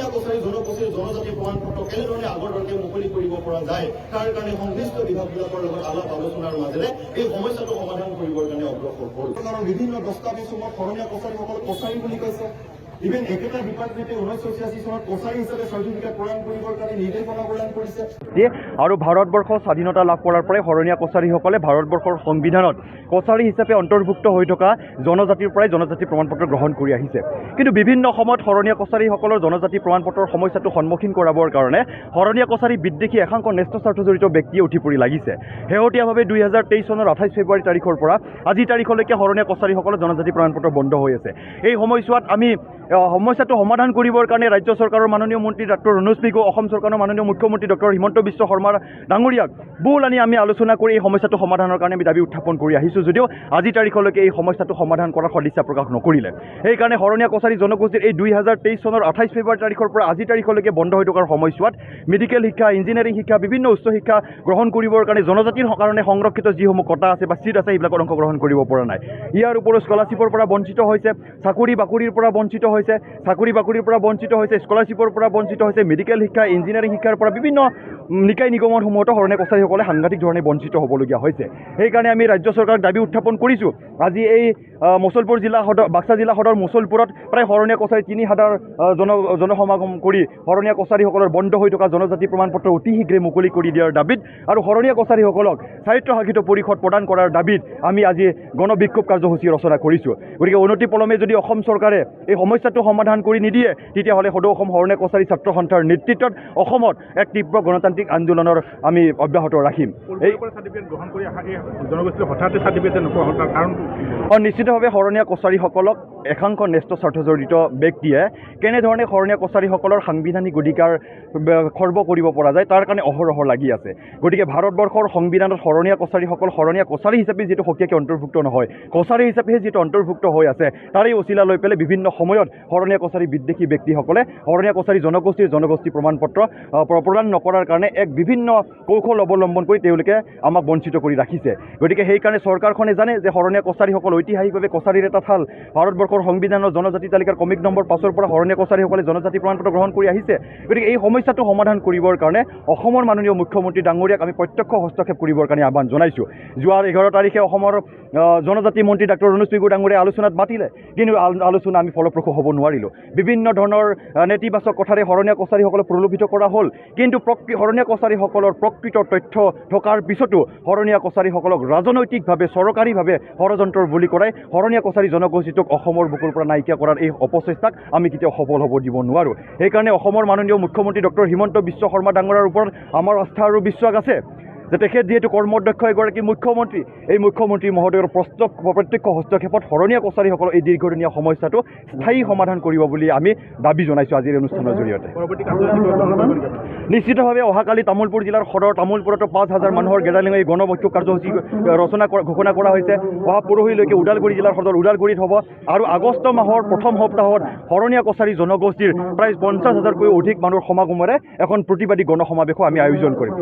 শৰণীয়া কছাৰী জনগোষ্ঠীৰ জনজাতি প্ৰমাণপত্ৰ কেনেধৰণে আগৰ দৰে মুকলি কৰিব পৰা যায় তাৰ কাৰণে সংশ্লিষ্ট বিভাগবিলাকৰ লগত আলাপ আলোচনাৰ মাজেৰে এই সমস্যাটো সমাধান কৰিবৰ কাৰণে অগ্ৰসৰ হ'ল। কাৰণ বিভিন্ন দস্তাবেজসমূহত শৰণীয়া কছাৰীসকল কছাৰী বুলি কৈছে। ইভেন একেটা ডিপাৰ্টমেণ্টে 1986 চনত কছাৰী হিচাপে চাৰ্টিফিকেট প্ৰদান কৰিবৰ কাৰণে নিৰ্দেশনা প্ৰদান কৰিছে। আৰু ভাৰতবৰ্ষ স্বাধীনতা লাভ কৰাৰ পৰাই শৰণীয়া কছাৰীসকলে ভাৰতবৰ্ষৰ সংবিধানত কছাৰী হিচাপে অন্তৰ্ভুক্ত হৈ থকা জনজাতিৰ পৰাই জনজাতি প্ৰমাণপত্ৰ গ্ৰহণ কৰি আহিছে। কিন্তু বিভিন্ন সময়ত শৰণীয়া কছাৰীসকলৰ জনজাতি প্ৰমাণপত্ৰৰ সমস্যাটো সন্মুখীন কৰাবৰ কাৰণে শৰণীয়া কছাৰী বিদ্বেষী একাংশ ন্যস্ত স্বাৰ্থজড়িত ব্যক্তিয়ে উঠি পৰি লাগিছে। শেহতীয়াভাৱে 2023 চনৰ 28 ফেব্ৰুৱাৰী তাৰিখৰ পৰা আজি তাৰিখলৈকে শৰণীয়া কছাৰীসকলৰ জনজাতি প্ৰমাণপত্ৰ বন্ধ হৈ আছে। এই সময়ছোৱাত আমি সমস্যাটো সমাধান কৰিবৰ কাৰণে ৰাজ্য চৰকাৰৰ মাননীয় মন্ত্ৰী ডক্টৰ ৰণোজ পেগু, অসম চৰকাৰৰ মাননীয় মুখ্যমন্ত্ৰী ডক্টৰ হিমন্ত বিশ্ব শৰ্মা ডাঙৰীয়াক বুল আনি আমি আলোচনা কৰি এই সমস্যাটো সমাধানৰ কাৰণে আমি দাবী উত্থাপন কৰি আহিছোঁ যদিও আজি তাৰিখলৈকে এই সমস্যাটো সমাধান কৰাৰ সদিচ্ছা প্ৰকাশ নকৰিলে। সেইকাৰণে শৰণীয়া কছাৰী জনগোষ্ঠীৰ এই 2023 চনৰ 28 ফেব্ৰুৱাৰী তাৰিখৰ পৰা আজি তাৰিখলৈকে বন্ধ হৈ থকাৰ সময়ছোৱাত মেডিকেল শিক্ষা, ইঞ্জিনিয়াৰিং শিক্ষা, বিভিন্ন উচ্চ শিক্ষা গ্ৰহণ কৰিবৰ কাৰণে জনজাতিৰ কাৰণে সংৰক্ষিত যিসমূহ কটা আছে বা চিট আছে সেইবিলাকত অংশগ্ৰহণ কৰিব পৰা নাই। ইয়াৰ উপৰিও স্কলাৰশ্বিপৰ পৰা বঞ্চিত হৈছে, চাকৰি বাকৰিৰ পৰা বঞ্চিত হৈছে, স্কলাৰশ্বিপৰ পৰা বঞ্চিত হৈছে, মেডিকেল শিক্ষা, ইঞ্জিনিয়াৰিং শিক্ষাৰ পৰা বিভিন্ন নিকায় নিগমনসমূহতো শৰণীয়া কছাৰীসকলে সাংঘাতিক ধৰণে বঞ্চিত হ'বলগীয়া হৈছে। সেইকাৰণে আমি ৰাজ্য চৰকাৰক দাবী উত্থাপন কৰিছোঁ। আজি এই মুছলপুৰ জিলা সদৰ, বাক্সা জিলা সদৰ মুছলপুৰত প্ৰায় শৰণীয়া কছাৰী 3000 জনসমাগম কৰি শৰণীয়া কছাৰীসকলৰ বন্ধ হৈ থকা জনজাতি প্ৰমাণপত্ৰ অতি শীঘ্ৰে মুকলি কৰি দিয়াৰ দাবীত আৰু শৰণীয়া কছাৰীসকলক স্বায়ত্তশাসিত পৰিষদ প্ৰদান কৰাৰ দাবীত আমি আজি গণবিক্ষোভ কাৰ্যসূচী ৰচনা কৰিছোঁ। গতিকে অনতিপলমে যদি অসম চৰকাৰে এই সমস্যাটো সমাধান কৰি নিদিয়ে তেতিয়াহ'লে সদৌ অসম শৰণীয়া কছাৰী ছাত্ৰ সন্থাৰ নেতৃত্বত অসমত এক তীব্ৰ গণতান্ত্ৰিক আন্দোলনৰ আমি অব্যাহত ৰাখিম। এই নিশ্চিতভাৱে শৰণীয়া কছাৰীসকলক একাংশ ন্যস্ত স্বাৰ্থজড়িত ব্যক্তিয়ে কেনেধৰণে শৰণীয়া কছাৰীসকলৰ সাংবিধানিক অধিকাৰ খৰ্ব কৰিব পৰা যায় তাৰ কাৰণে অহৰহ লাগি আছে। গতিকে ভাৰতবৰ্ষৰ সংবিধানত শৰণীয়া কছাৰীসকল শৰণীয়া কছাৰী হিচাপে যিটো সক্ৰিয়কৈ অন্তৰ্ভুক্ত নহয়, কছাৰী হিচাপেহে যিটো অন্তৰ্ভুক্ত হৈ আছে তাৰেই অচিলা লৈ পেলাই বিভিন্ন সময়ত শৰণীয়া কছাৰী বিদ্বেষী ব্যক্তিসকলে শৰণীয়া কছাৰী জনগোষ্ঠী প্ৰমাণপত্ৰ প্ৰদান নকৰাৰ কাৰণে এক বিভিন্ন কৌশল অৱলম্বন কৰি তেওঁলোকে আমাক বঞ্চিত কৰি ৰাখিছে। গতিকে সেইকাৰণে চৰকাৰখনে জানে যে শৰণীয়া কছাৰীসকল ঐতিহাসিকভাৱে কছাৰীৰ এটা ঠাল। ভাৰতবৰ্ষৰ সংবিধানৰ জনজাতি তালিকাৰ ক্ৰমিক নম্বৰ 5ৰ পৰা শৰণীয়া কছাৰীসকলে জনজাতি প্ৰমাণপত্ৰ গ্ৰহণ কৰি আহিছে। গতিকে এই সমস্যাটো সমাধান কৰিবৰ কাৰণে অসমৰ মাননীয় মুখ্যমন্ত্ৰী ডাঙৰীয়াক আমি প্ৰত্যক্ষ হস্তক্ষেপ কৰিবৰ কাৰণে আহ্বান জনাইছোঁ। যোৱা 11 তাৰিখে অসমৰ জনজাতি মন্ত্ৰী ডক্টৰ ৰণোজ পেগু ডাঙৰীয়াই আলোচনাত মাতিলে, কিন্তু আলোচনা আমি ফলপ্ৰসূ হ'ব নোৱাৰিলোঁ। বিভিন্ন ধৰণৰ নেতিবাচক কথাৰে শৰণীয়া কছাৰীসকলক প্ৰলোভিত কৰা হ'ল, কিন্তু শৰণীয়া কছাৰীসকলৰ প্ৰকৃত তথ্য থকাৰ পিছতো শৰণীয়া কছাৰীসকলক ৰাজনৈতিকভাৱে চৰকাৰীভাৱে ষড়যন্ত্ৰৰ বলি কৰাই শৰণীয়া কছাৰী জনগোষ্ঠীটোক অসমৰ বুকুৰ পৰা নাইকিয়া কৰাৰ এই অপচেষ্টাক আমি কেতিয়াও সফল হ'ব দিব নোৱাৰোঁ। সেইকাৰণে অসমৰ মাননীয় মুখ্যমন্ত্ৰী ডক্টৰ হিমন্ত বিশ্ব শৰ্মা ডাঙৰীয়াৰ ওপৰত আমাৰ আস্থা আৰু বিশ্বাস আছে যে তেখেত যিহেতু কৰ্মদক্ষ এগৰাকী মুখ্যমন্ত্ৰী, এই মুখ্যমন্ত্ৰী মহোদয়ৰ প্ৰত্যক্ষ হস্তক্ষেপত শৰণীয়া কছাৰীসকলৰ এই দীৰ্ঘদিনীয়া সমস্যাটো স্থায়ী সমাধান কৰিব বুলি আমি দাবী জনাইছোঁ আজিৰ অনুষ্ঠানৰ জৰিয়তে। নিশ্চিতভাৱে অহাকালি তামোলপুৰ জিলাৰ সদৰ তামোলপুৰতো 5000 মানুহৰ গেডালিং এই গণবিক্ষোভ কাৰ্যসূচী ঘোষণা কৰা হৈছে। অহা পৰহিলৈকে ওদালগুৰি জিলাৰ সদৰ ওদালগুৰিত হ'ব আৰু আগষ্ট মাহৰ প্ৰথম সপ্তাহত শৰণীয়া কছাৰী জনগোষ্ঠীৰ প্ৰায় 50,000কৈ অধিক মানুহৰ সমাগমেৰে এখন প্ৰতিবাদী গণসমাৱেশো আমি আয়োজন কৰিম।